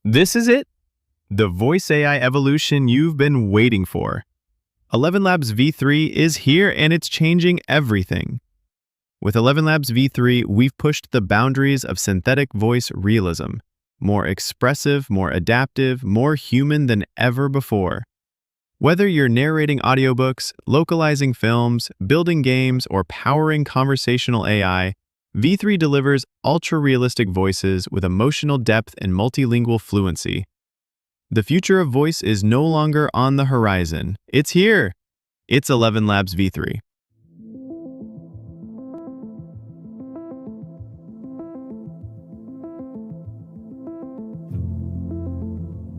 This is it, the voice AI evolution you've been waiting for. ElevenLabs V3 is here and it's changing everything. With ElevenLabs V3, we've pushed the boundaries of synthetic voice realism. More expressive, more adaptive, more human than ever before. Whether you're narrating audiobooks, localizing films, building games, or powering conversational AI, V3 delivers ultra-realistic voices with emotional depth and multilingual fluency. The future of voice is no longer on the horizon. It's here. It's ElevenLabs V3.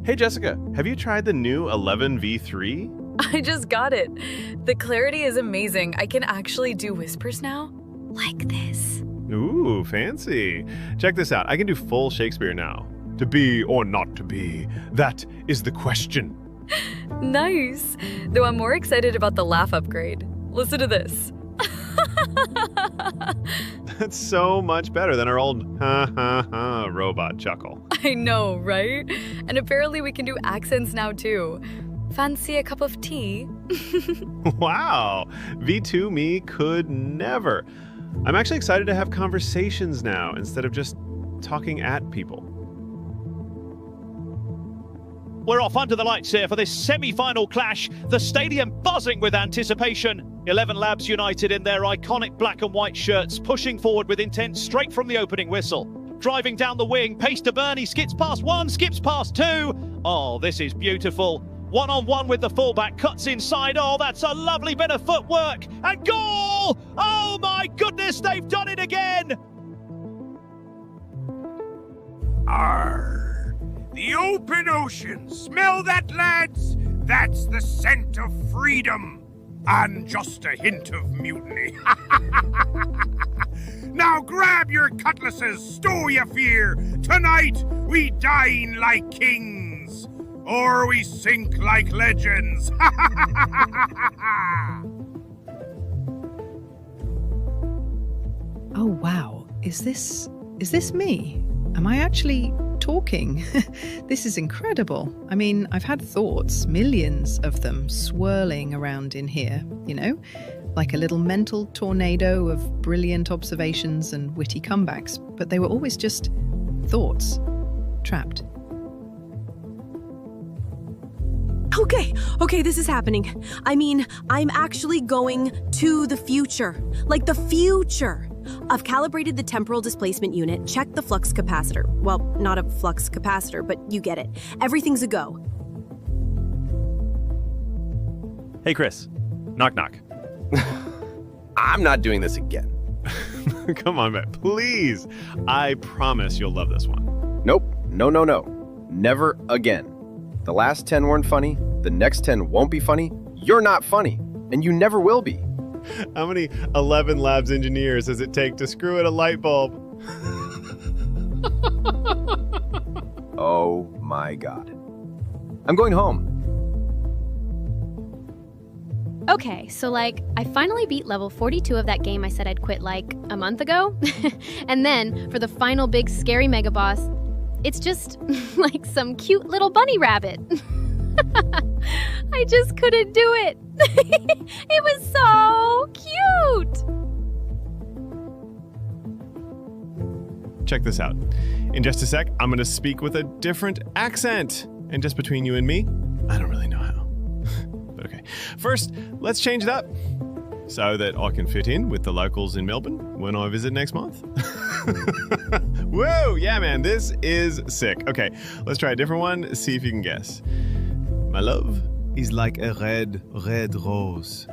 Hey Jessica, have you tried the new 11 V3? I just got it. The clarity is amazing. I can actually do whispers now. Like this. Ooh, fancy. Check this out. I can do full Shakespeare now. To be or not to be, that is the question. Nice. Though I'm more excited about the laugh upgrade. Listen to this. That's so much better than our old ha robot chuckle. I know, right? And apparently we can do accents now too. Fancy a cup of tea? Wow, V2 me could never. I'm actually excited to have conversations now instead of just talking at people. We're off under the lights here for this semi-final clash, the stadium buzzing with anticipation. ElevenLabs united in their iconic black and white shirts, pushing forward with intent straight from the opening whistle. Driving down the wing, pace to burn, he skips past one, skips past two. Oh, this is beautiful. One-on-one with the fullback, cuts inside. Oh, that's a lovely bit of footwork. And goal! Oh my goodness, they've done it again! Arr! The open ocean! Smell that, lads? That's the scent of freedom! And just a hint of mutiny. Now grab your cutlasses, stow your fear! Tonight we dine like kings! Or we sink like legends! Oh wow, is this me? Am I actually talking? This is incredible. I mean, I've had thoughts, millions of them, swirling around in here, like a little mental tornado of brilliant observations and witty comebacks, but they were always just thoughts, trapped. Okay, this is happening. I mean, I'm actually going to the future. Like the future. I've calibrated the temporal displacement unit, checked the flux capacitor. Well, not a flux capacitor, but you get it. Everything's a go. Hey Chris, knock knock. I'm not doing this again. Come on, man, please. I promise you'll love this one. Nope, no. Never again. The last 10 weren't funny, the next 10 won't be funny, you're not funny, and you never will be. How many ElevenLabs engineers does it take to screw in a light bulb? Oh my god. I'm going home. Okay, so I finally beat level 42 of that game I said I'd quit a month ago. And then, for the final big scary mega boss, it's just like some cute little bunny rabbit. I just couldn't do it. It was so cute. Check this out. In just a sec, I'm going to speak with a different accent. And just between you and me, I don't really know how. But okay. First, let's change it up so that I can fit in with the locals in Melbourne when I visit next month. Whoa, yeah, man, this is sick. Okay, let's try a different one, see if you can guess. My love is like a red rose.